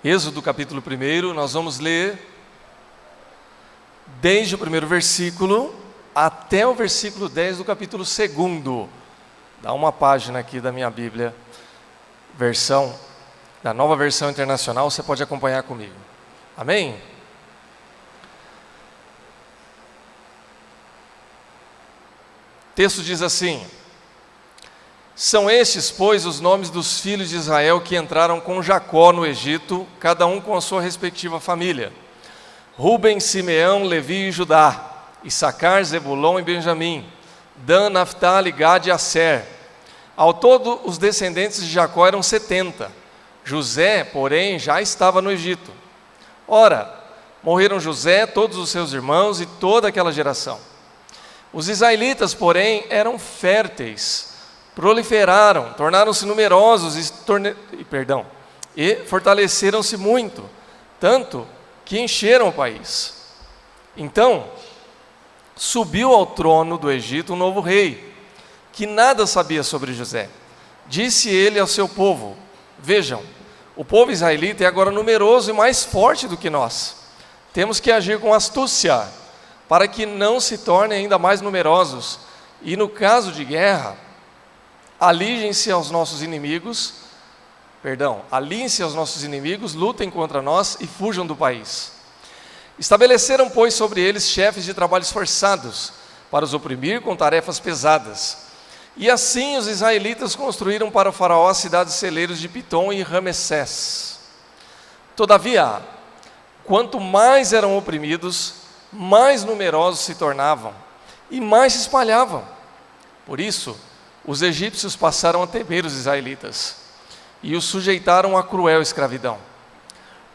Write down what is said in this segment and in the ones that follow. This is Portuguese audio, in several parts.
Êxodo capítulo 1, nós vamos ler desde o primeiro versículo até o versículo 10 do capítulo 2. Dá uma página aqui da minha Bíblia, da Nova Versão Internacional, você pode acompanhar comigo. Amém? O texto diz assim: são estes, pois, os nomes dos filhos de Israel que entraram com Jacó no Egito, cada um com a sua respectiva família: Ruben, Simeão, Levi e Judá, Issacar, Zebulon e Benjamim, Dan, Naftali, Gad e Asser. Ao todo, os descendentes de Jacó eram 70. José, porém, já estava no Egito. Ora, morreram José, todos os seus irmãos e toda aquela geração. Os israelitas, porém, eram férteis, proliferaram, tornaram-se numerosos e fortaleceram-se muito, tanto que encheram o país. Então, subiu ao trono do Egito um novo rei, que nada sabia sobre José. Disse ele ao seu povo: vejam, o povo israelita é agora numeroso e mais forte do que nós. Temos que agir com astúcia, para que não se tornem ainda mais numerosos, e no caso de guerra, aliem-se aos nossos inimigos, lutem contra nós e fujam do país. Estabeleceram, pois, sobre eles chefes de trabalhos forçados, para os oprimir com tarefas pesadas. E assim os israelitas construíram para o faraó cidades celeiros de Pitom e Ramessés. Todavia, quanto mais eram oprimidos, mais numerosos se tornavam e mais se espalhavam. Por isso, os egípcios passaram a temer os israelitas e os sujeitaram a cruel escravidão.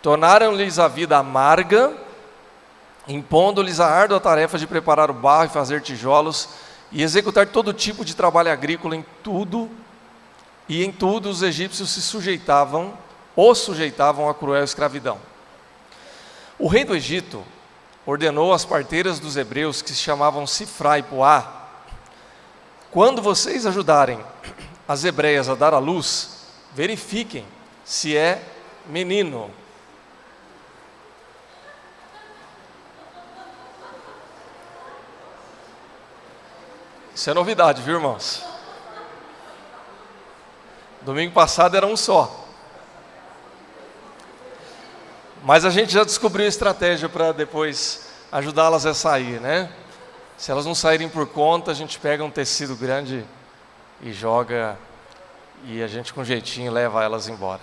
Tornaram-lhes a vida amarga, impondo-lhes a árdua tarefa de preparar o barro e fazer tijolos e executar todo tipo de trabalho agrícola. Em tudo os egípcios sujeitavam à cruel escravidão. O rei do Egito ordenou às parteiras dos hebreus, que se chamavam Sifra e Puá: quando vocês ajudarem as hebreias a dar à luz, verifiquem se é menino. Isso é novidade, viu, irmãos? Domingo passado era um só. Mas a gente já descobriu a estratégia para depois ajudá-las a sair, né? Se elas não saírem por conta, a gente pega um tecido grande e joga, e a gente com jeitinho leva elas embora.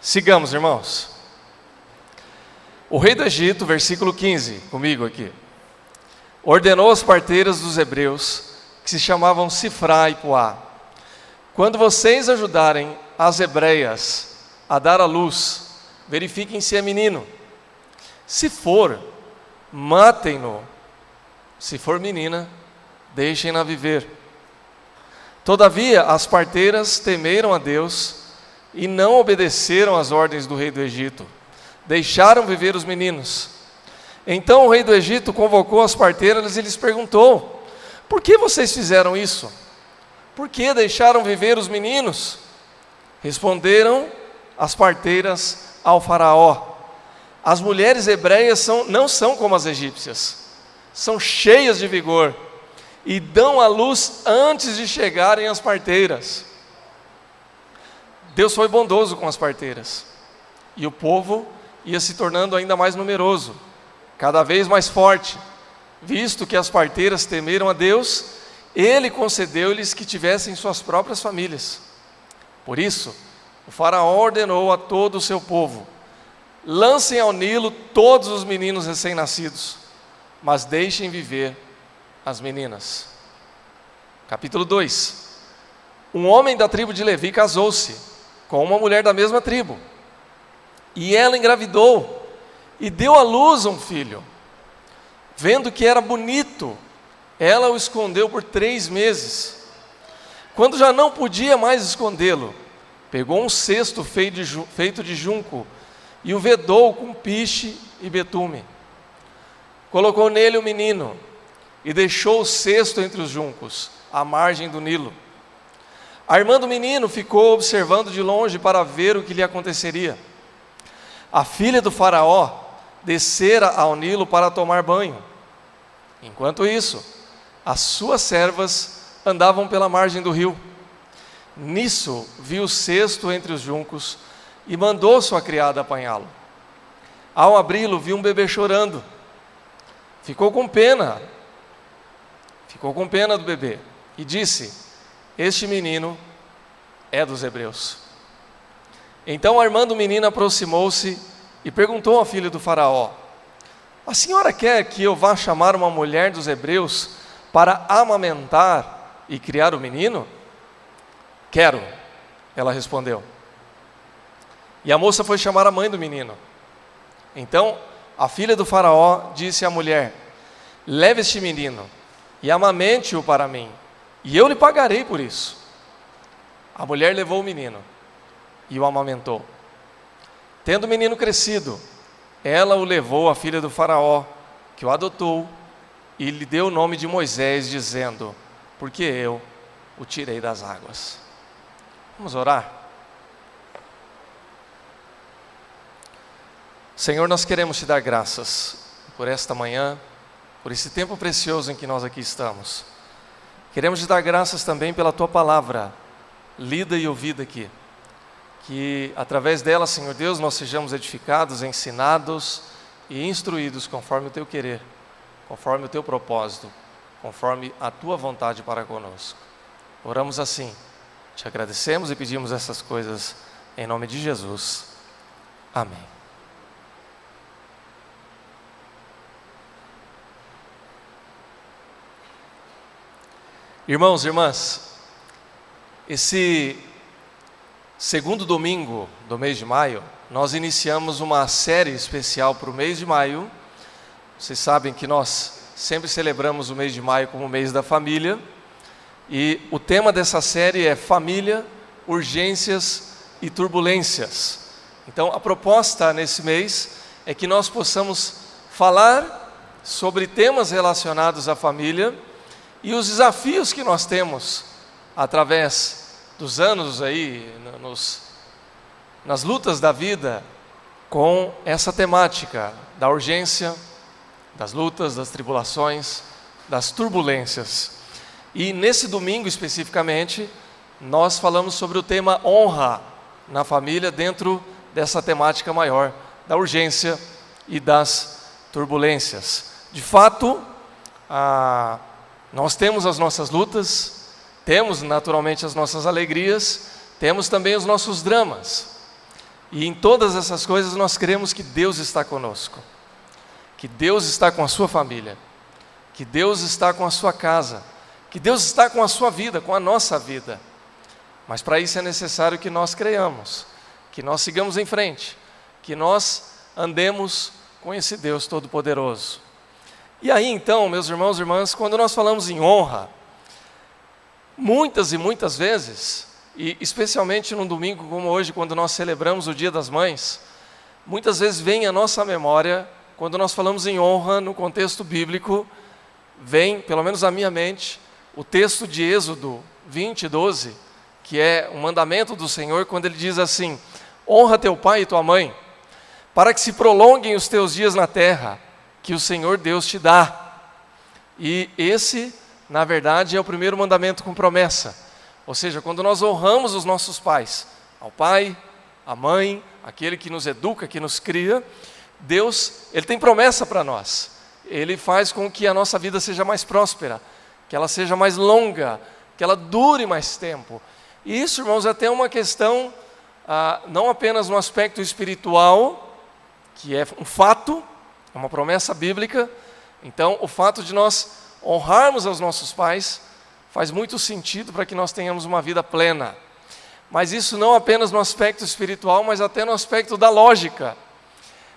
Sigamos, irmãos. O rei do Egito, versículo 15, comigo aqui, ordenou às parteiras dos hebreus, que se chamavam Sifra e Puá: quando vocês ajudarem as hebreias a dar à luz, verifiquem se é menino. Se for, matem-no. Se for menina, deixem-na viver. Todavia, as parteiras temeram a Deus e não obedeceram às ordens do rei do Egito. Deixaram viver os meninos. Então o rei do Egito convocou as parteiras e lhes perguntou: por que vocês fizeram isso? Por que deixaram viver os meninos? Responderam as parteiras ao faraó: as mulheres hebreias não são como as egípcias. São cheias de vigor e dão à luz antes de chegarem as parteiras. Deus foi bondoso com as parteiras, e o povo ia se tornando ainda mais numeroso, cada vez mais forte. Visto que as parteiras temeram a Deus, Ele concedeu-lhes que tivessem suas próprias famílias. Por isso, o faraó ordenou a todo o seu povo: lancem ao Nilo todos os meninos recém-nascidos, mas deixem viver as meninas. Capítulo 2. Um homem da tribo de Levi casou-se com uma mulher da mesma tribo, e ela engravidou e deu à luz um filho. Vendo que era bonito, ela o escondeu por 3 meses. Quando já não podia mais escondê-lo, pegou um cesto feito de junco e o vedou com piche e betume. Colocou nele o menino e deixou o cesto entre os juncos, à margem do Nilo. A irmã do menino ficou observando de longe para ver o que lhe aconteceria. A filha do faraó descera ao Nilo para tomar banho. Enquanto isso, as suas servas andavam pela margem do rio. Nisso, viu o cesto entre os juncos e mandou sua criada apanhá-lo. Ao abri-lo, viu um bebê chorando. Ficou com pena do bebê e disse: este menino é dos hebreus. Então a irmã do menino aproximou-se e perguntou à filha do faraó: a senhora quer que eu vá chamar uma mulher dos hebreus para amamentar e criar o menino? Quero, ela respondeu. E a moça foi chamar a mãe do menino. Então a filha do faraó disse à mulher: leve este menino e amamente-o para mim, e eu lhe pagarei por isso. A mulher levou o menino e o amamentou. Tendo o menino crescido, ela o levou à filha do faraó, que o adotou, e lhe deu o nome de Moisés, dizendo: porque eu o tirei das águas. Vamos orar? Senhor, nós queremos te dar graças por esta manhã, por esse tempo precioso em que nós aqui estamos. Queremos te dar graças também pela tua palavra, lida e ouvida aqui. Que através dela, Senhor Deus, nós sejamos edificados, ensinados e instruídos conforme o teu querer, conforme o teu propósito, conforme a tua vontade para conosco. Oramos assim, te agradecemos e pedimos essas coisas em nome de Jesus. Amém. Irmãos e irmãs, esse segundo domingo do mês de maio, nós iniciamos uma série especial para o mês de maio. Vocês sabem que nós sempre celebramos o mês de maio como o mês da família. E o tema dessa série é família, urgências e turbulências. Então a proposta nesse mês é que nós possamos falar sobre temas relacionados à família e os desafios que nós temos através dos anos aí, nas lutas da vida, com essa temática da urgência, das lutas, das tribulações, das turbulências. E nesse domingo especificamente, nós falamos sobre o tema honra na família, dentro dessa temática maior, da urgência e das turbulências. De fato, nós temos as nossas lutas, temos naturalmente as nossas alegrias, temos também os nossos dramas. E em todas essas coisas nós cremos que Deus está conosco, que Deus está com a sua família, que Deus está com a sua casa, que Deus está com a sua vida, com a nossa vida. Mas para isso é necessário que nós creiamos, que nós sigamos em frente, que nós andemos com esse Deus Todo-Poderoso. E aí então, meus irmãos e irmãs, quando nós falamos em honra, muitas e muitas vezes, e especialmente num domingo como hoje, quando nós celebramos o Dia das Mães, muitas vezes vem à nossa memória, quando nós falamos em honra no contexto bíblico, vem, pelo menos à minha mente, o texto de Êxodo 20:12, que é um mandamento do Senhor, quando ele diz assim: honra teu pai e tua mãe, para que se prolonguem os teus dias na terra, que o Senhor Deus te dá. E esse, na verdade, é o primeiro mandamento com promessa. Ou seja, quando nós honramos os nossos pais, ao pai, à mãe, aquele que nos educa, que nos cria, Deus, Ele tem promessa para nós. Ele faz com que a nossa vida seja mais próspera, que ela seja mais longa, que ela dure mais tempo. E isso, irmãos, é até uma questão, não apenas no aspecto espiritual, que é um fato, é uma promessa bíblica. Então, o fato de nós honrarmos aos nossos pais faz muito sentido para que nós tenhamos uma vida plena. Mas isso não apenas no aspecto espiritual, mas até no aspecto da lógica,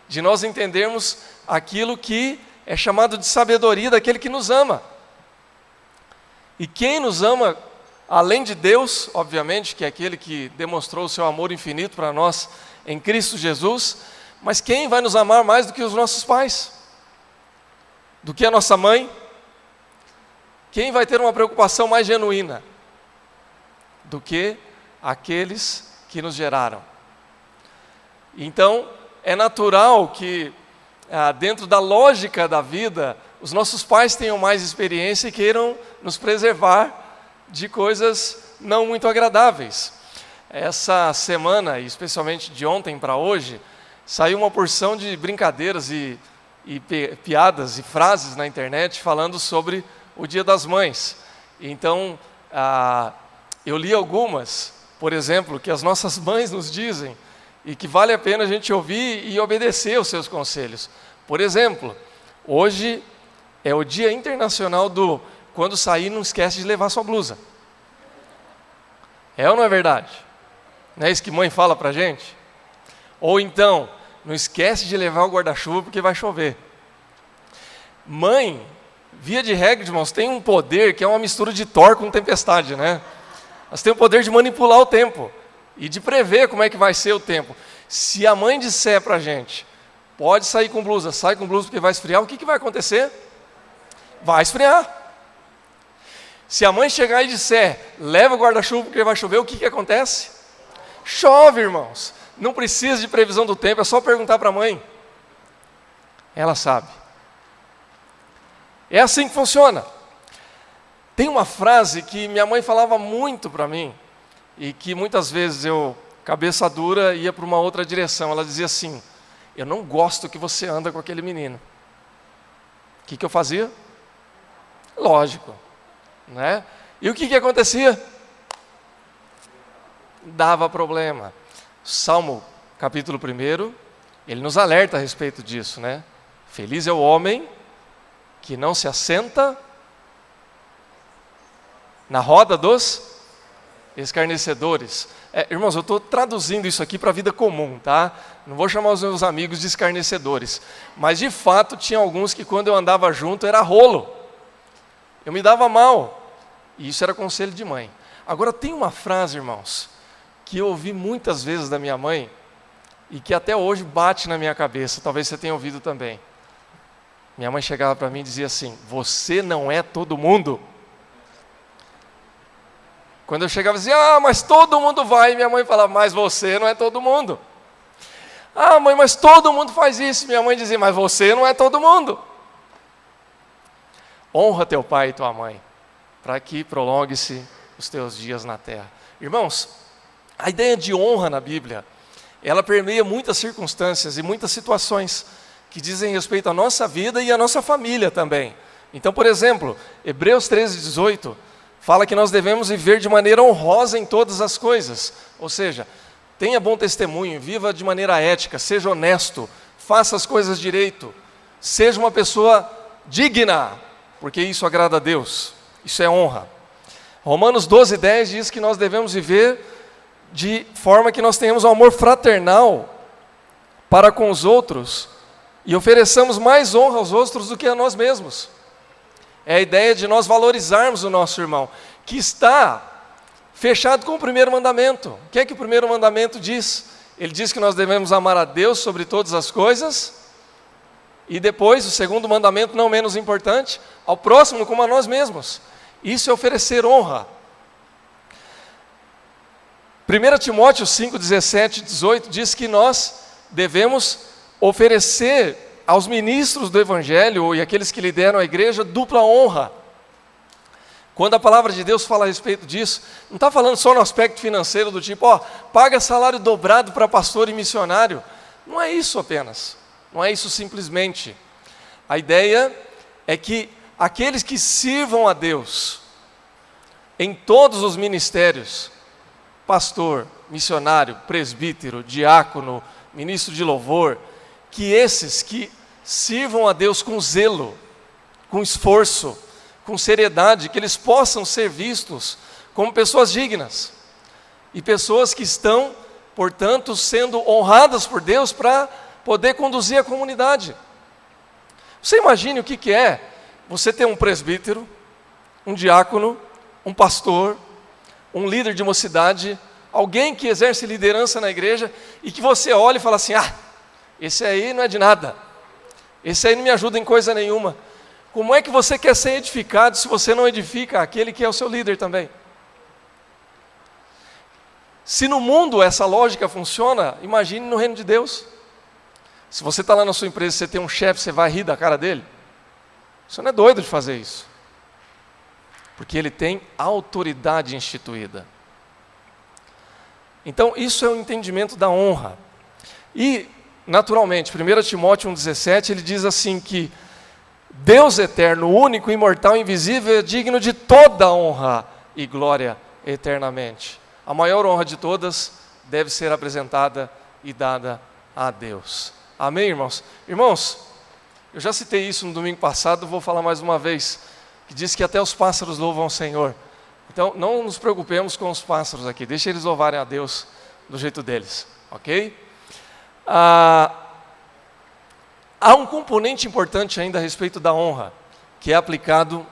de nós entendermos aquilo que é chamado de sabedoria daquele que nos ama. E quem nos ama, além de Deus, obviamente, que é aquele que demonstrou o seu amor infinito para nós em Cristo Jesus, mas quem vai nos amar mais do que os nossos pais? Do que a nossa mãe? Quem vai ter uma preocupação mais genuína do que aqueles que nos geraram? Então, é natural que, dentro da lógica da vida, os nossos pais tenham mais experiência e queiram nos preservar de coisas não muito agradáveis. Essa semana, e especialmente de ontem para hoje, saiu uma porção de brincadeiras e piadas e frases na internet falando sobre o Dia das Mães. Então, eu li algumas, por exemplo, que as nossas mães nos dizem e que vale a pena a gente ouvir e obedecer os seus conselhos. Por exemplo, hoje é o Dia Internacional do quando sair não esquece de levar sua blusa. É ou não é verdade? Não é isso que mãe fala pra gente? Ou então, não esquece de levar o guarda-chuva porque vai chover. Mãe, via de regra, irmãos, tem um poder que é uma mistura de Thor com tempestade, né? Elas têm o poder de manipular o tempo e de prever como é que vai ser o tempo. Se a mãe disser pra gente, pode sair com blusa, sai com blusa porque vai esfriar, o que vai acontecer? Vai esfriar. Se a mãe chegar e disser, leva o guarda-chuva porque vai chover, o que acontece? Chove, irmãos. Não precisa de previsão do tempo, é só perguntar para a mãe. Ela sabe. É assim que funciona. Tem uma frase que minha mãe falava muito para mim, e que muitas vezes eu, cabeça dura, ia para uma outra direção. Ela dizia assim, eu não gosto que você anda com aquele menino. O que eu fazia? Lógico. Né? E o que acontecia? Dava problema. Salmo, capítulo 1, ele nos alerta a respeito disso, né? Feliz é o homem que não se assenta na roda dos escarnecedores. Irmãos, eu estou traduzindo isso aqui para a vida comum, tá? Não vou chamar os meus amigos de escarnecedores, mas de fato tinha alguns que quando eu andava junto era rolo. Eu me dava mal, e isso era conselho de mãe. Agora tem uma frase, irmãos, que eu ouvi muitas vezes da minha mãe, e que até hoje bate na minha cabeça, talvez você tenha ouvido também. Minha mãe chegava para mim e dizia assim, você não é todo mundo. Quando eu chegava e dizia, mas todo mundo vai, minha mãe falava, mas você não é todo mundo. Mãe, mas todo mundo faz isso. Minha mãe dizia, mas você não é todo mundo. Honra teu pai e tua mãe, para que prolongue-se os teus dias na terra. Irmãos, a ideia de honra na Bíblia, ela permeia muitas circunstâncias e muitas situações que dizem respeito à nossa vida e à nossa família também. Então, por exemplo, Hebreus 13:18 fala que nós devemos viver de maneira honrosa em todas as coisas. Ou seja, tenha bom testemunho, viva de maneira ética, seja honesto, faça as coisas direito, seja uma pessoa digna, porque isso agrada a Deus, isso é honra. Romanos 12:10 diz que nós devemos viver de forma que nós tenhamos um amor fraternal para com os outros e ofereçamos mais honra aos outros do que a nós mesmos. É a ideia de nós valorizarmos o nosso irmão, que está fechado com o primeiro mandamento. O que é que o primeiro mandamento diz? Ele diz que nós devemos amar a Deus sobre todas as coisas, e depois, o segundo mandamento, não menos importante, ao próximo como a nós mesmos. Isso é oferecer honra. 1 Timóteo 5:17-18 diz que nós devemos oferecer aos ministros do Evangelho e aqueles que lideram a igreja dupla honra. Quando a palavra de Deus fala a respeito disso, não está falando só no aspecto financeiro do tipo, paga salário dobrado para pastor e missionário. Não é isso apenas, não é isso simplesmente. A ideia é que aqueles que sirvam a Deus em todos os ministérios, pastor, missionário, presbítero, diácono, ministro de louvor, que esses que sirvam a Deus com zelo, com esforço, com seriedade, que eles possam ser vistos como pessoas dignas e pessoas que estão, portanto, sendo honradas por Deus para poder conduzir a comunidade. Você imagine o que é você ter um presbítero, um diácono, um pastor, um líder de mocidade, alguém que exerce liderança na igreja e que você olha e fala assim, esse aí não é de nada, esse aí não me ajuda em coisa nenhuma. Como é que você quer ser edificado se você não edifica aquele que é o seu líder também? Se no mundo essa lógica funciona, imagine no reino de Deus. Se você está lá na sua empresa, você tem um chefe, você vai rir da cara dele? Você não é doido de fazer isso. Porque ele tem autoridade instituída. Então, isso é o entendimento da honra. E, naturalmente, 1 Timóteo 1,17, ele diz assim que Deus eterno, único, imortal, invisível, é digno de toda honra e glória eternamente. A maior honra de todas deve ser apresentada e dada a Deus. Amém, irmãos? Irmãos, eu já citei isso no domingo passado, vou falar mais uma vez, que diz que até os pássaros louvam o Senhor. Então, não nos preocupemos com os pássaros aqui, deixa eles louvarem a Deus do jeito deles, ok? Há um componente importante ainda a respeito da honra, que é aplicado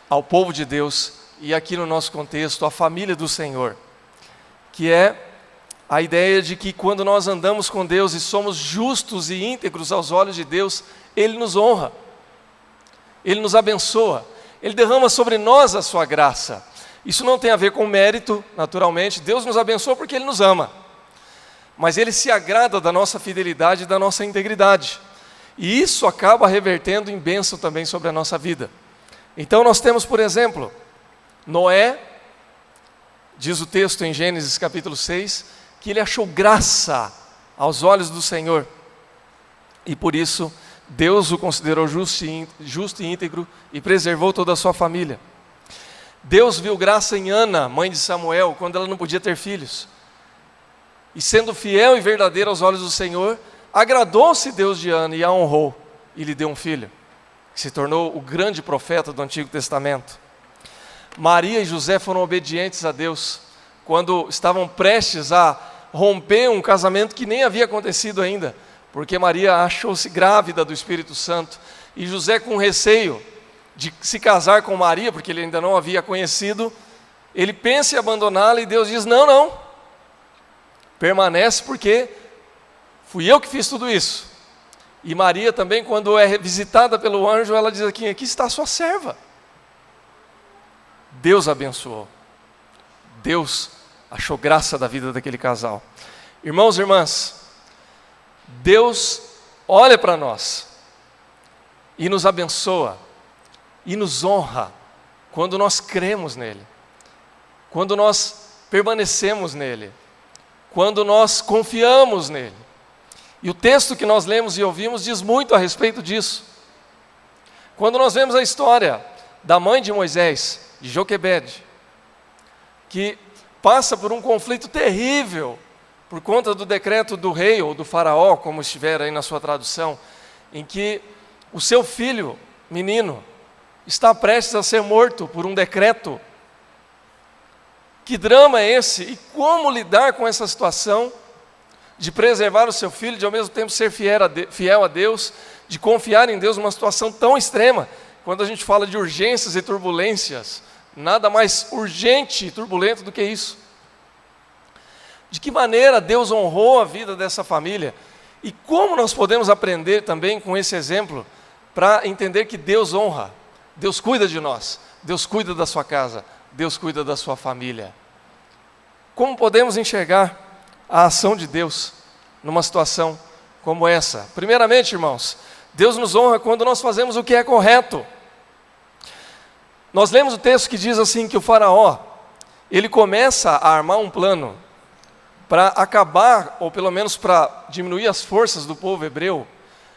ao povo de Deus e aqui no nosso contexto, à família do Senhor, que é a ideia de que quando nós andamos com Deus e somos justos e íntegros aos olhos de Deus, Ele nos honra, Ele nos abençoa, Ele derrama sobre nós a sua graça. Isso não tem a ver com mérito, naturalmente, Deus nos abençoa porque Ele nos ama, mas Ele se agrada da nossa fidelidade e da nossa integridade, e isso acaba revertendo em bênção também sobre a nossa vida. Então nós temos, por exemplo, Noé, diz o texto em Gênesis capítulo 6, que ele achou graça aos olhos do Senhor, e por isso Deus o considerou justo e íntegro e preservou toda a sua família. Deus viu graça em Ana, mãe de Samuel, quando ela não podia ter filhos, e sendo fiel e verdadeira aos olhos do Senhor, agradou-se Deus de Ana e a honrou, e lhe deu um filho, que se tornou o grande profeta do Antigo Testamento. Maria e José foram obedientes a Deus, quando estavam prestes a romper um casamento que nem havia acontecido ainda, porque Maria achou-se grávida do Espírito Santo, e José, com receio de se casar com Maria, porque ele ainda não havia conhecido, ele pensa em abandoná-la, e Deus diz, não, permanece, porque fui eu que fiz tudo isso. E Maria também, quando é visitada pelo anjo, ela diz aqui está a sua serva. Deus abençoou, Deus achou graça da vida daquele casal. Irmãos e irmãs, Deus olha para nós e nos abençoa e nos honra quando nós cremos nele, quando nós permanecemos nele, quando nós confiamos nele. E o texto que nós lemos e ouvimos diz muito a respeito disso. Quando nós vemos a história da mãe de Moisés, de Joquebede, que passa por um conflito terrível por conta do decreto do rei ou do faraó, como estiver aí na sua tradução, em que o seu filho, menino, está prestes a ser morto por um decreto. Que drama é esse? E como lidar com essa situação de preservar o seu filho, de ao mesmo tempo ser fiel a Deus, de confiar em Deus numa situação tão extrema? Quando a gente fala de urgências e turbulências, nada mais urgente e turbulento do que isso. De que maneira Deus honrou a vida dessa família, e como nós podemos aprender também com esse exemplo, para entender que Deus honra, Deus cuida de nós, Deus cuida da sua casa, Deus cuida da sua família. Como podemos enxergar a ação de Deus numa situação como essa? Primeiramente, irmãos, Deus nos honra quando nós fazemos o que é correto. Nós lemos o texto que diz assim, que o faraó, ele começa a armar um plano para acabar, ou pelo menos para diminuir as forças do povo hebreu,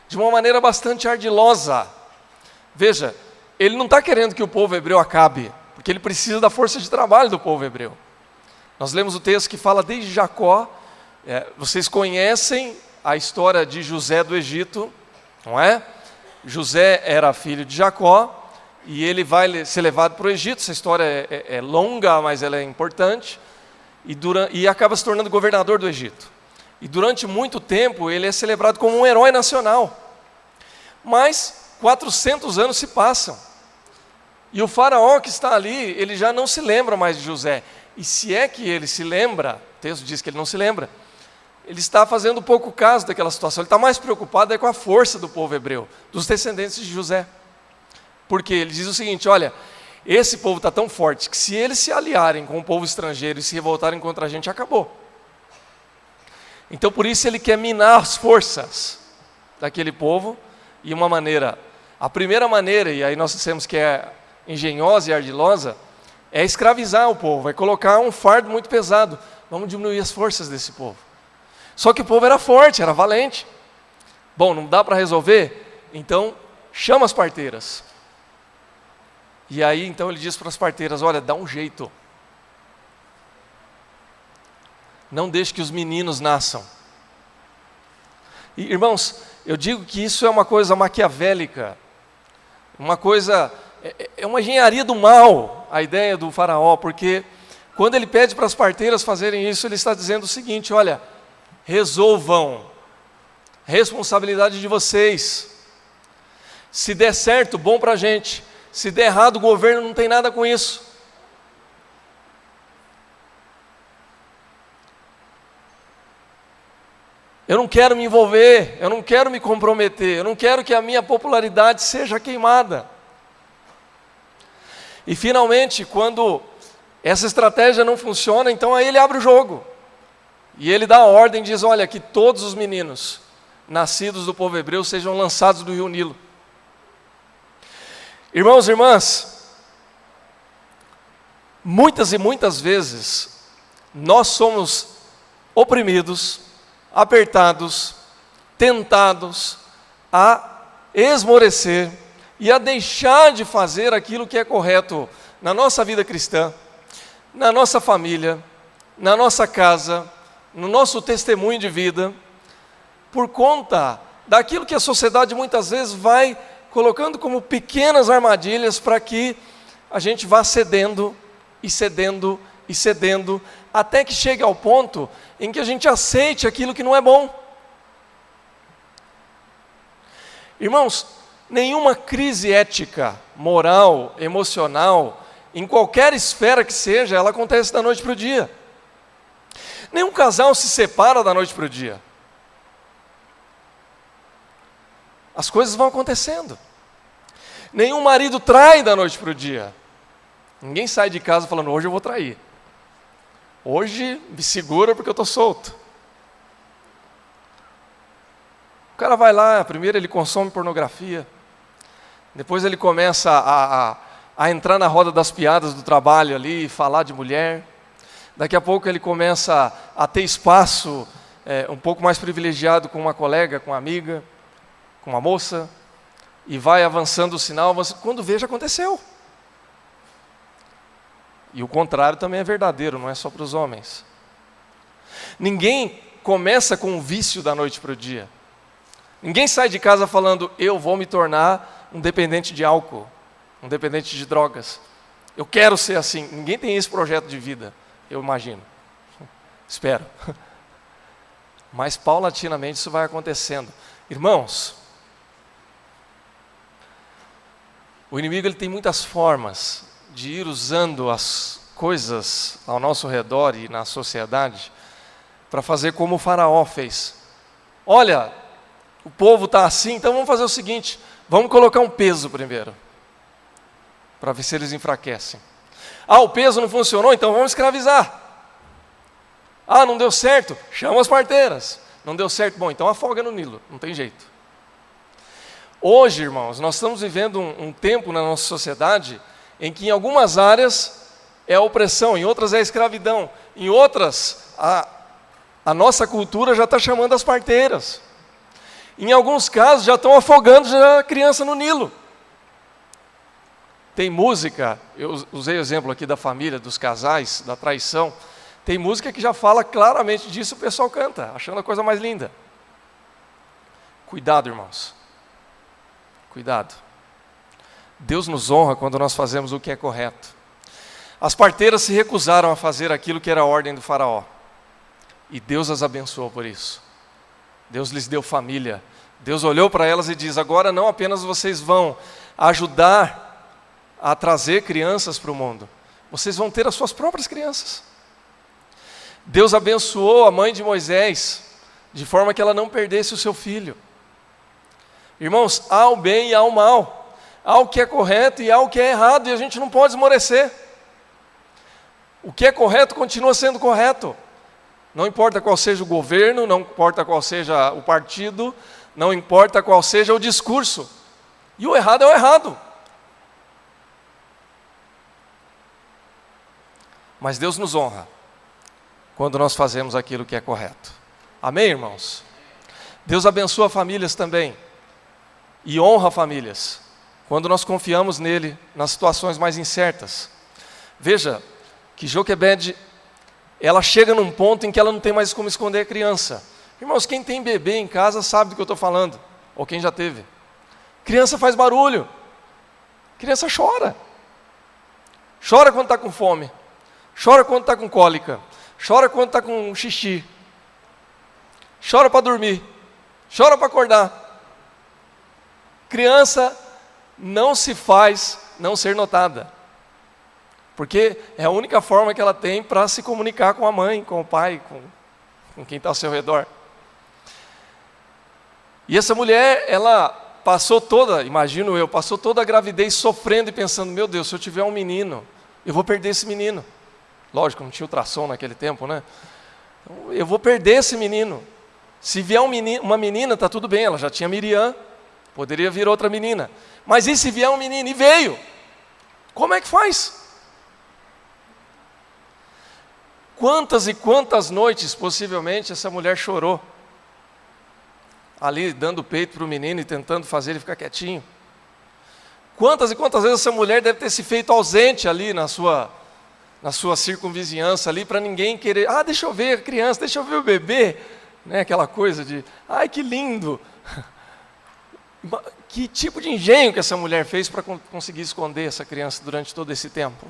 de uma maneira bastante ardilosa. Veja, ele não está querendo que o povo hebreu acabe, porque ele precisa da força de trabalho do povo hebreu. Nós lemos o texto que fala desde Jacó, vocês conhecem a história de José do Egito, não é? José era filho de Jacó, e ele vai ser levado para o Egito. Essa história é longa, mas ela é importante, e acaba se tornando governador do Egito. E durante muito tempo ele é celebrado como um herói nacional. Mas 400 anos se passam, e o faraó que está ali, ele já não se lembra mais de José. E se é que ele se lembra, o texto diz que ele não se lembra, ele está fazendo pouco caso daquela situação. Ele está mais preocupado com a força do povo hebreu, dos descendentes de José. Porque ele diz o seguinte: olha, esse povo está tão forte que se eles se aliarem com o povo estrangeiro e se revoltarem contra a gente, acabou. Então por isso ele quer minar as forças daquele povo, e a primeira maneira, e aí nós dissemos que é engenhosa e ardilosa, é escravizar o povo, é colocar um fardo muito pesado. Vamos diminuir as forças desse povo. Só que o povo era forte, era valente. Bom, não dá para resolver? Então chama as parteiras. E aí então ele diz para as parteiras: olha, dá um jeito. Não deixe que os meninos nasçam. E, irmãos, eu digo que isso é uma coisa maquiavélica, é uma engenharia do mal, a ideia do faraó, porque quando ele pede para as parteiras fazerem isso, ele está dizendo o seguinte: olha, resolvam, responsabilidade de vocês. Se der certo, bom para a gente. Se der errado, o governo não tem nada com isso. Eu não quero me envolver, eu não quero me comprometer, eu não quero que a minha popularidade seja queimada. E finalmente, quando essa estratégia não funciona, então aí ele abre o jogo. E ele dá a ordem, diz: olha, que todos os meninos nascidos do povo hebreu sejam lançados do rio Nilo. Irmãos e irmãs, muitas e muitas vezes nós somos oprimidos, apertados, tentados a esmorecer e a deixar de fazer aquilo que é correto na nossa vida cristã, na nossa família, na nossa casa, no nosso testemunho de vida, por conta daquilo que a sociedade muitas vezes vai colocando como pequenas armadilhas para que a gente vá cedendo e cedendo e cedendo, até que chegue ao ponto em que a gente aceite aquilo que não é bom. Irmãos, nenhuma crise ética, moral, emocional, em qualquer esfera que seja, ela acontece da noite para o dia. Nenhum casal se separa da noite para o dia. As coisas vão acontecendo. Nenhum marido trai da noite para o dia. Ninguém sai de casa falando: hoje eu vou trair. Hoje me segura porque eu estou solto. O cara vai lá, primeiro ele consome pornografia, depois ele começa a entrar na roda das piadas do trabalho ali, falar de mulher. Daqui a pouco ele começa a ter espaço um pouco mais privilegiado com uma colega, com uma amiga, com uma moça, e vai avançando o sinal, quando vê, já aconteceu. E o contrário também é verdadeiro, não é só para os homens. Ninguém começa com um vício da noite para o dia. Ninguém sai de casa falando: eu vou me tornar um dependente de álcool, um dependente de drogas. Eu quero ser assim. Ninguém tem esse projeto de vida, eu imagino. Espero. Mas paulatinamente isso vai acontecendo. Irmãos, o inimigo ele tem muitas formas de ir usando as coisas ao nosso redor e na sociedade para fazer como o faraó fez. Olha, o povo está assim, então vamos fazer o seguinte: vamos colocar um peso primeiro, para ver se eles enfraquecem. Ah, o peso não funcionou, então vamos escravizar. Ah, não deu certo, chama as parteiras. Não deu certo, bom, então afoga no Nilo, não tem jeito. Hoje, irmãos, nós estamos vivendo um tempo na nossa sociedade em que em algumas áreas é a opressão, em outras é a escravidão, em outras a nossa cultura já está chamando as parteiras. Em alguns casos já estão afogando já a criança no Nilo. Tem música, eu usei o exemplo aqui da família, dos casais, da traição. Tem música que já fala claramente disso, o pessoal canta, achando a coisa mais linda. Cuidado, irmãos. Cuidado. Deus nos honra quando nós fazemos o que é correto. As parteiras se recusaram a fazer aquilo que era a ordem do faraó. E Deus as abençoou por isso. Deus lhes deu família. Deus olhou para elas e diz: agora não apenas vocês vão ajudar a trazer crianças para o mundo, vocês vão ter as suas próprias crianças. Deus abençoou a mãe de Moisés, de forma que ela não perdesse o seu filho. Irmãos, há o bem e há o mal. há o que é correto e há o que é errado, e a gente não pode esmorecer. O que é correto continua sendo correto. Não importa qual seja o governo, não importa qual seja o partido, não importa qual seja o discurso. E o errado é o errado. Mas Deus nos honra quando nós fazemos aquilo que é correto. Amém, irmãos? Deus abençoa famílias também e honra famílias quando nós confiamos nele nas situações mais incertas. Veja que Joquebede, ela chega num ponto em que ela não tem mais como esconder a criança. Irmãos, quem tem bebê em casa sabe do que eu estou falando, ou quem já teve. Criança faz barulho, criança chora. Chora quando está com fome, chora quando está com cólica, chora quando está com xixi, chora para dormir, chora para acordar. Criança não se faz não ser notada, porque é a única forma que ela tem para se comunicar com a mãe, com o pai, com quem está ao seu redor. E essa mulher, ela passou toda, imagino eu, passou toda a gravidez sofrendo e pensando, meu Deus, se eu tiver um menino, eu vou perder esse menino. Lógico, não tinha ultrassom naquele tempo, né? Então, eu vou perder esse menino. Se vier uma menina, está tudo bem, ela já tinha Miriam, poderia vir outra menina. Mas e se vier um menino? E veio. Como é que faz? Quantas e quantas noites, possivelmente, essa mulher chorou, ali dando peito para o menino e tentando fazer ele ficar quietinho. Quantas e quantas vezes essa mulher deve ter se feito ausente ali na sua circunvizinhança, ali, para ninguém querer, deixa eu ver a criança, deixa eu ver o bebê, né? Aquela coisa de, ai que lindo. Que tipo de engenho que essa mulher fez para conseguir esconder essa criança durante todo esse tempo?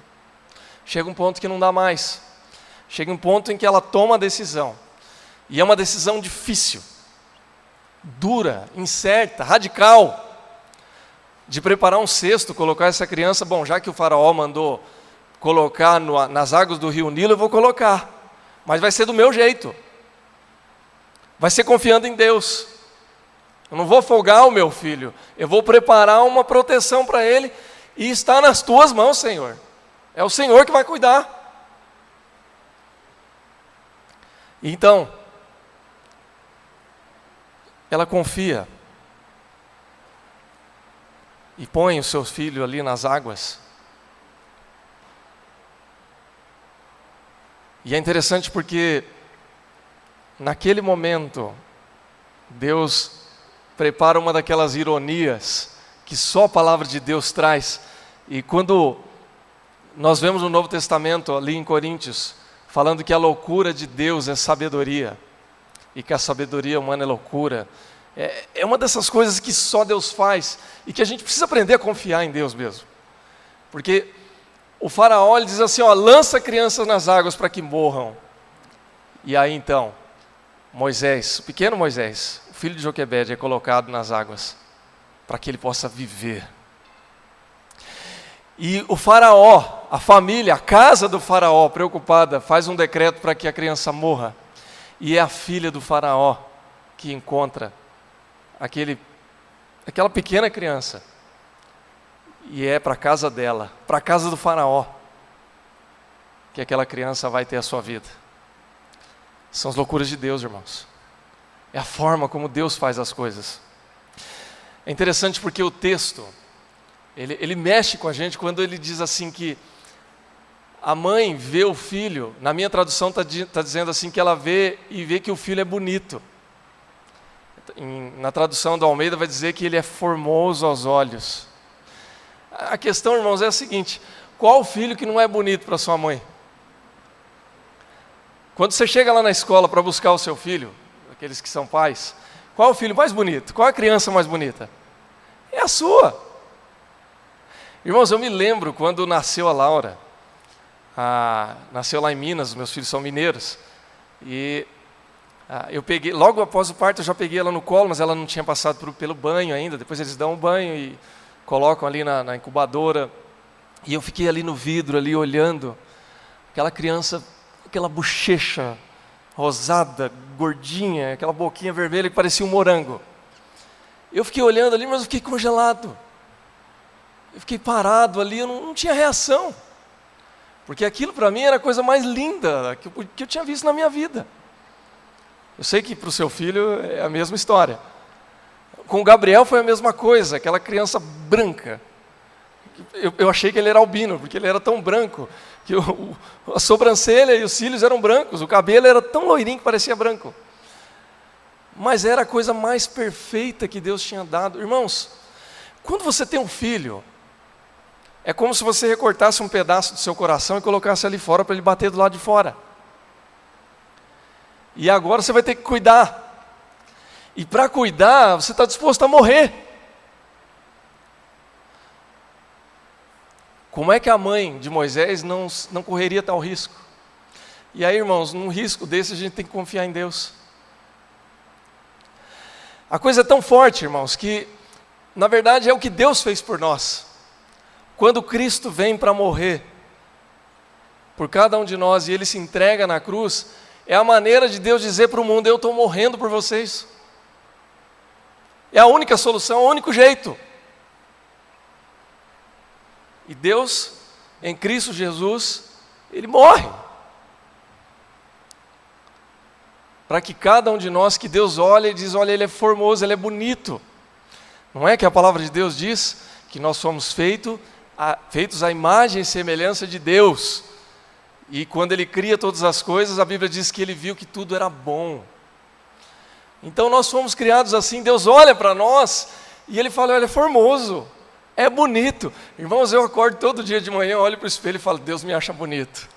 Chega um ponto que não dá mais. Chega um ponto em que ela toma a decisão. E é uma decisão difícil, dura, incerta, radical, de preparar um cesto, colocar essa criança, bom, já que o faraó mandou colocar nas águas do rio Nilo, eu vou colocar, mas vai ser do meu jeito, vai ser confiando em Deus. Eu não vou folgar o meu filho, eu vou preparar uma proteção para ele, e está nas tuas mãos, Senhor, é o Senhor que vai cuidar. Então, ela confia e põe o seu filho ali nas águas. E é interessante porque naquele momento Deus prepara uma daquelas ironias que só a palavra de Deus traz. E quando nós vemos no Novo Testamento ali em Coríntios falando que a loucura de Deus é sabedoria e que a sabedoria humana é loucura, é uma dessas coisas que só Deus faz e que a gente precisa aprender a confiar em Deus mesmo. Porque o faraó ele diz assim, lança crianças nas águas para que morram. E aí então, Moisés, o pequeno Moisés, o filho de Joquebede, é colocado nas águas para que ele possa viver. E o faraó, a família, a casa do faraó, preocupada, faz um decreto para que a criança morra. E é a filha do faraó que encontra aquela pequena criança. E é para a casa dela, para a casa do faraó, que aquela criança vai ter a sua vida. São as loucuras de Deus, irmãos. É a forma como Deus faz as coisas. É interessante porque o texto, ele mexe com a gente quando ele diz assim que a mãe vê o filho, na minha tradução está dizendo assim que ela vê e vê que o filho é bonito. Na tradução do Almeida vai dizer que ele é formoso aos olhos. A questão, irmãos, é a seguinte: qual o filho que não é bonito para sua mãe? Quando você chega lá na escola para buscar o seu filho, aqueles que são pais, qual o filho mais bonito? Qual a criança mais bonita? É a sua. Irmãos, eu me lembro quando nasceu a Laura. Nasceu lá em Minas, meus filhos são mineiros. E eu peguei, logo após o parto eu já peguei ela no colo, mas ela não tinha passado pelo banho ainda. Depois eles dão um banho e colocam ali na incubadora. E eu fiquei ali no vidro, ali olhando aquela criança, aquela bochecha rosada, gordinha, aquela boquinha vermelha que parecia um morango. Eu fiquei olhando ali, mas eu fiquei congelado. Eu fiquei parado ali, eu não tinha reação. Porque aquilo para mim era a coisa mais linda que eu tinha visto na minha vida. Eu sei que para o seu filho é a mesma história. Com o Gabriel foi a mesma coisa, aquela criança branca. Eu achei que ele era albino, porque ele era tão branco, que a sobrancelha e os cílios eram brancos, o cabelo era tão loirinho que parecia branco. Mas era a coisa mais perfeita que Deus tinha dado. Irmãos, quando você tem um filho, é como se você recortasse um pedaço do seu coração e colocasse ali fora para ele bater do lado de fora. E agora você vai ter que cuidar. E para cuidar, você está disposto a morrer. Como é que a mãe de Moisés não correria tal risco? E aí, irmãos, num risco desse a gente tem que confiar em Deus. A coisa é tão forte, irmãos, que na verdade é o que Deus fez por nós. Quando Cristo vem para morrer por cada um de nós e Ele se entrega na cruz, é a maneira de Deus dizer para o mundo: eu estou morrendo por vocês. É a única solução, é o único jeito. E Deus, em Cristo Jesus, Ele morre. Para que cada um de nós, que Deus olha e diz: olha, Ele é formoso, Ele é bonito. Não é que a palavra de Deus diz que nós somos feitos à imagem e semelhança de Deus. E quando Ele cria todas as coisas, a Bíblia diz que Ele viu que tudo era bom. Então nós fomos criados assim. Deus olha para nós e Ele fala: olha, é formoso, é bonito. Irmãos, eu acordo todo dia de manhã, olho para o espelho e falo: Deus me acha bonito.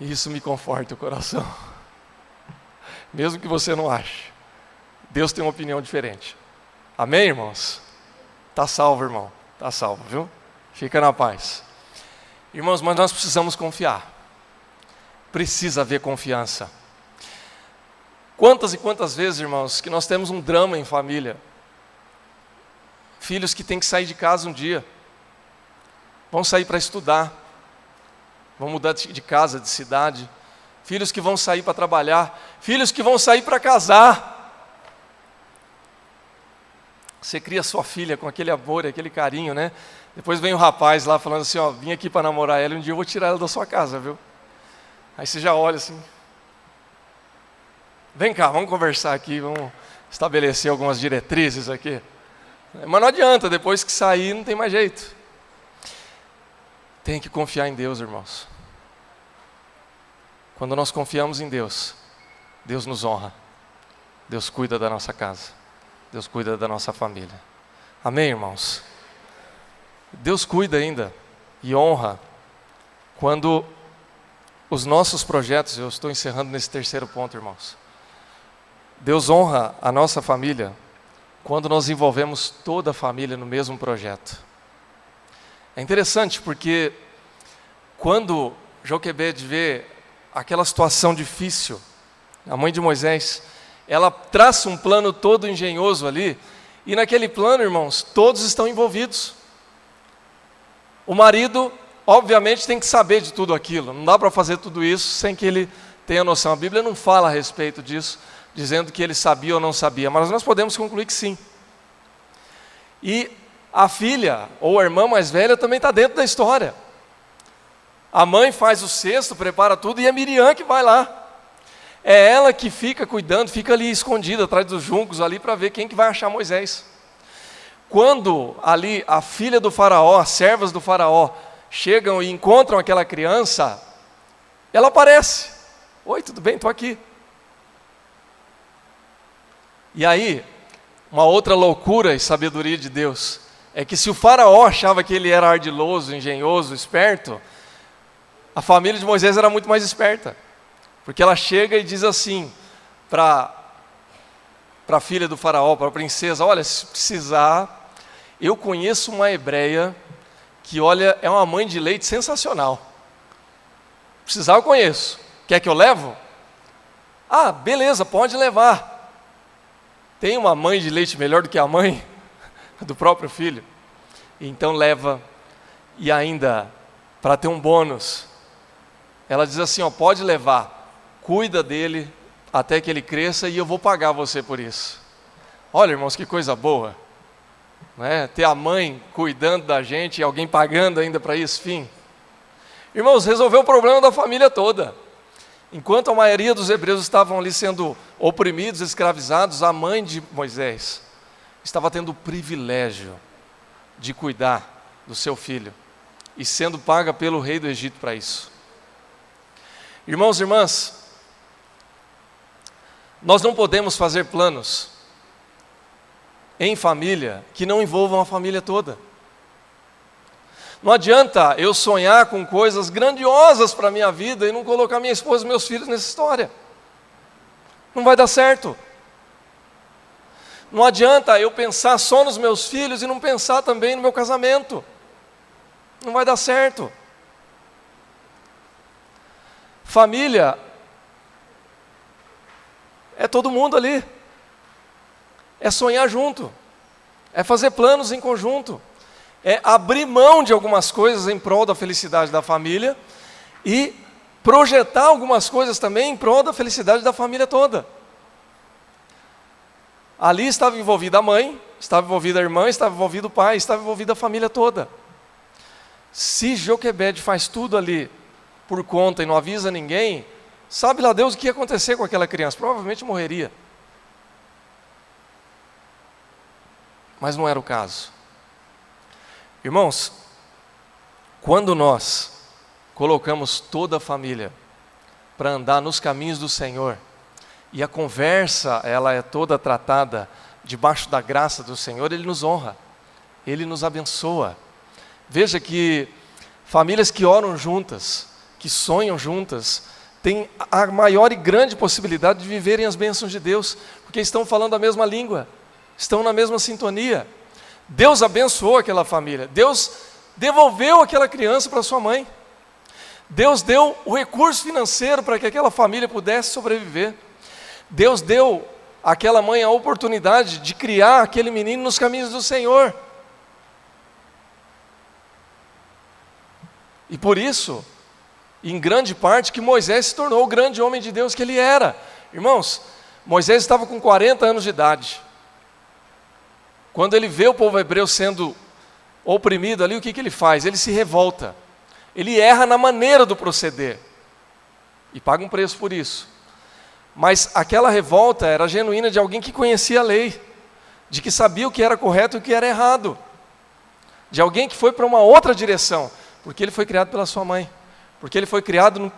E isso me conforta o coração. Mesmo que você não ache, Deus tem uma opinião diferente. Amém, irmãos? Está salvo, irmão. Está salvo, viu? Fica na paz. Irmãos, mas nós precisamos confiar. Precisa haver confiança. Quantas e quantas vezes, irmãos, que nós temos um drama em família. Filhos que têm que sair de casa um dia. Vão sair para estudar. Vão mudar de casa, de cidade. Filhos que vão sair para trabalhar. Filhos que vão sair para casar. Você cria sua filha com aquele amor e aquele carinho, né? Depois vem o rapaz lá falando assim: ó, vim aqui para namorar ela, um dia eu vou tirar ela da sua casa, viu? Aí você já olha assim: vem cá, vamos conversar aqui, vamos estabelecer algumas diretrizes aqui. Mas não adianta, depois que sair não tem mais jeito. Tem que confiar em Deus, irmãos. Quando nós confiamos em Deus, Deus nos honra. Deus cuida da nossa casa. Deus cuida da nossa família. Amém, irmãos? Deus cuida ainda e honra quando os nossos projetos, eu estou encerrando nesse terceiro ponto, irmãos. Deus honra a nossa família quando nós envolvemos toda a família no mesmo projeto. É interessante porque quando Joquebede vê aquela situação difícil, a mãe de Moisés, ela traça um plano todo engenhoso ali, e naquele plano, irmãos, todos estão envolvidos. O marido, obviamente, tem que saber de tudo aquilo, não dá para fazer tudo isso sem que ele tenha noção. A Bíblia não fala a respeito disso, dizendo que ele sabia ou não sabia, mas nós podemos concluir que sim. E a filha, ou a irmã mais velha, também está dentro da história. A mãe faz o cesto, prepara tudo, e é Miriam que vai lá. É ela que fica cuidando, fica ali escondida atrás dos juncos ali para ver quem que vai achar Moisés. Quando ali a filha do faraó, as servas do faraó, chegam e encontram aquela criança, ela aparece. Oi, tudo bem? Estou aqui. E aí, uma outra loucura e sabedoria de Deus, é que se o faraó achava que ele era ardiloso, engenhoso, esperto, a família de Moisés era muito mais esperta. Porque ela chega e diz assim para a filha do faraó, para a princesa: olha, se precisar, eu conheço uma hebreia que, olha, é uma mãe de leite sensacional. Precisar eu conheço. Quer que eu levo? Ah, beleza, pode levar. Tem uma mãe de leite melhor do que a mãe do próprio filho? Então leva, e ainda, para ter um bônus, ela diz assim: ó, pode levar. Cuida dele até que ele cresça e eu vou pagar você por isso. Olha, irmãos, que coisa boa. né? Ter a mãe cuidando da gente e alguém pagando ainda para esse fim. Irmãos, resolveu o problema da família toda. Enquanto a maioria dos hebreus estavam ali sendo oprimidos, escravizados, a mãe de Moisés estava tendo o privilégio de cuidar do seu filho e sendo paga pelo rei do Egito para isso. Irmãos e irmãs, nós não podemos fazer planos em família que não envolvam a família toda. Não adianta eu sonhar com coisas grandiosas para a minha vida e não colocar minha esposa e meus filhos nessa história. Não vai dar certo. Não adianta eu pensar só nos meus filhos e não pensar também no meu casamento. Não vai dar certo. Família é todo mundo ali. É sonhar junto. É fazer planos em conjunto. É abrir mão de algumas coisas em prol da felicidade da família e projetar algumas coisas também em prol da felicidade da família toda. Ali estava envolvida a mãe, estava envolvida a irmã, estava envolvido o pai, estava envolvida a família toda. Se Joquebede faz tudo ali por conta e não avisa ninguém, sabe lá Deus o que ia acontecer com aquela criança? Provavelmente morreria. Mas não era o caso. Irmãos, quando nós colocamos toda a família para andar nos caminhos do Senhor, e a conversa ela é toda tratada debaixo da graça do Senhor, Ele nos honra, Ele nos abençoa. Veja que famílias que oram juntas, que sonham juntas, têm a maior e grande possibilidade de viverem as bênçãos de Deus, porque estão falando a mesma língua, estão na mesma sintonia. Deus abençoou aquela família, Deus devolveu aquela criança para sua mãe, Deus deu o recurso financeiro para que aquela família pudesse sobreviver, Deus deu àquela mãe a oportunidade de criar aquele menino nos caminhos do Senhor. E por isso, em grande parte, que Moisés se tornou o grande homem de Deus que ele era. Irmãos, Moisés estava com 40 anos de idade. Quando ele vê o povo hebreu sendo oprimido ali, o que ele faz? Ele se revolta. Ele erra na maneira do proceder. E paga um preço por isso. Mas aquela revolta era genuína de alguém que conhecia a lei, de que sabia o que era correto e o que era errado, de alguém que foi para uma outra direção, porque ele foi criado pela sua mãe, porque ele foi criado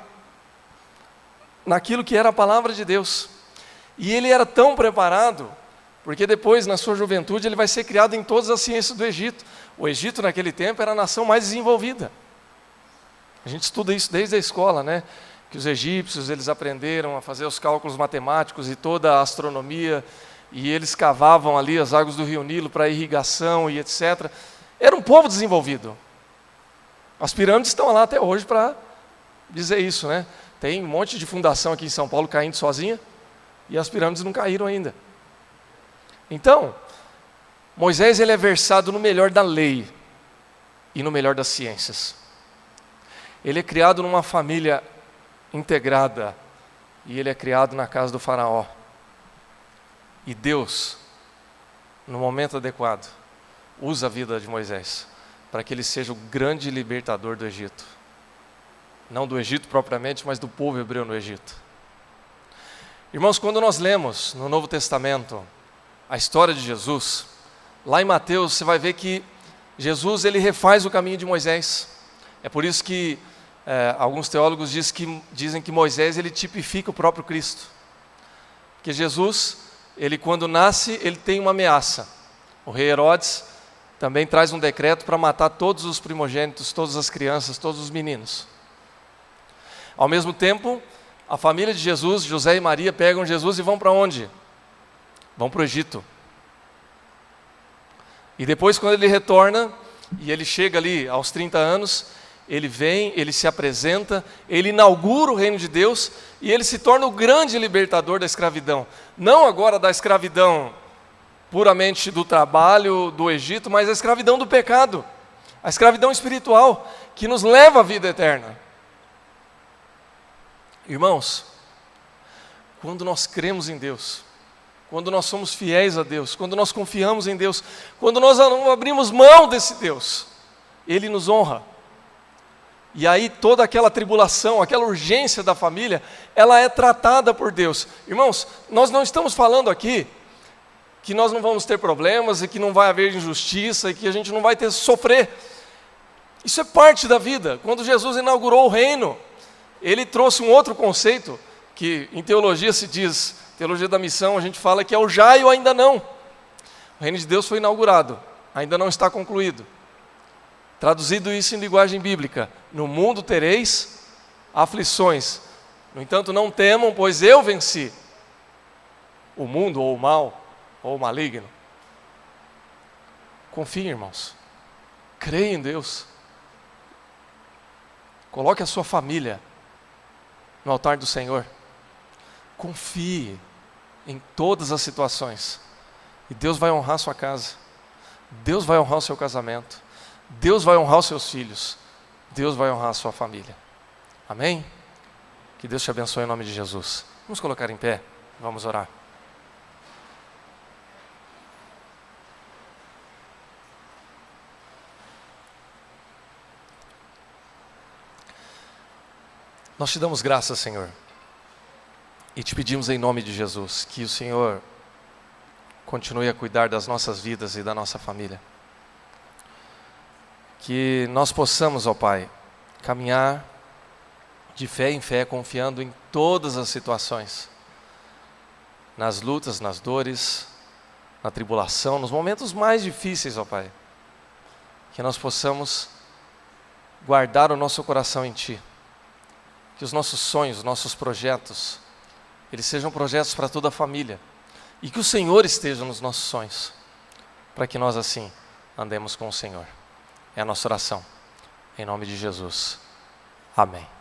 naquilo que era a palavra de Deus. E ele era tão preparado, porque depois, na sua juventude, ele vai ser criado em todas as ciências do Egito. O Egito, naquele tempo, era a nação mais desenvolvida. A gente estuda isso desde a escola, né? Que os egípcios, eles aprenderam a fazer os cálculos matemáticos e toda a astronomia, e eles cavavam ali as águas do rio Nilo para irrigação e etc. Era um povo desenvolvido. As pirâmides estão lá até hoje para dizer isso, né? Tem um monte de fundação aqui em São Paulo caindo sozinha, e as pirâmides não caíram ainda. Então, Moisés ele é versado no melhor da lei e no melhor das ciências. Ele é criado numa família integrada e ele é criado na casa do faraó. E Deus, no momento adequado, usa a vida de Moisés para que ele seja o grande libertador do Egito. Não do Egito propriamente, mas do povo hebreu no Egito. Irmãos, quando nós lemos no Novo Testamento a história de Jesus, lá em Mateus você vai ver que Jesus ele refaz o caminho de Moisés. É por isso que alguns teólogos dizem que Moisés ele tipifica o próprio Cristo. Porque Jesus, ele quando nasce, ele tem uma ameaça. O rei Herodes também traz um decreto para matar todos os primogênitos, todas as crianças, todos os meninos. Ao mesmo tempo, a família de Jesus, José e Maria, pegam Jesus e vão para onde? Vão para o Egito. E depois, quando ele retorna, e ele chega ali aos 30 anos, ele vem, ele se apresenta, ele inaugura o reino de Deus, e ele se torna o grande libertador da escravidão. Não agora da escravidão puramente do trabalho do Egito, mas a escravidão do pecado, a escravidão espiritual, que nos leva à vida eterna. Irmãos, quando nós cremos em Deus, quando nós somos fiéis a Deus, quando nós confiamos em Deus, quando nós não abrimos mão desse Deus, Ele nos honra. E aí toda aquela tribulação, aquela urgência da família, ela é tratada por Deus. Irmãos, nós não estamos falando aqui que nós não vamos ter problemas e que não vai haver injustiça e que a gente não vai ter que sofrer. Isso é parte da vida. Quando Jesus inaugurou o reino, Ele trouxe um outro conceito, que em teologia se diz, teologia da missão, a gente fala que é o já e o ainda não. O reino de Deus foi inaugurado, ainda não está concluído. Traduzido isso em linguagem bíblica, no mundo tereis aflições. No entanto, não temam, pois eu venci o mundo, ou o mal, ou o maligno. Confie, irmãos. Creia em Deus. Coloque a sua família no altar do Senhor. Confie em todas as situações. E Deus vai honrar a sua casa. Deus vai honrar o seu casamento. Deus vai honrar os seus filhos. Deus vai honrar a sua família. Amém? Que Deus te abençoe em nome de Jesus. Vamos colocar em pé. Vamos orar. Nós te damos graças, Senhor. E te pedimos em nome de Jesus que o Senhor continue a cuidar das nossas vidas e da nossa família. Que nós possamos, ó Pai, caminhar de fé em fé, confiando em todas as situações, nas lutas, nas dores, na tribulação, nos momentos mais difíceis, ó Pai. Que nós possamos guardar o nosso coração em Ti. Que os nossos sonhos, os nossos projetos, eles sejam projetos para toda a família. E que o Senhor esteja nos nossos sonhos, para que nós assim andemos com o Senhor. É a nossa oração. Em nome de Jesus. Amém.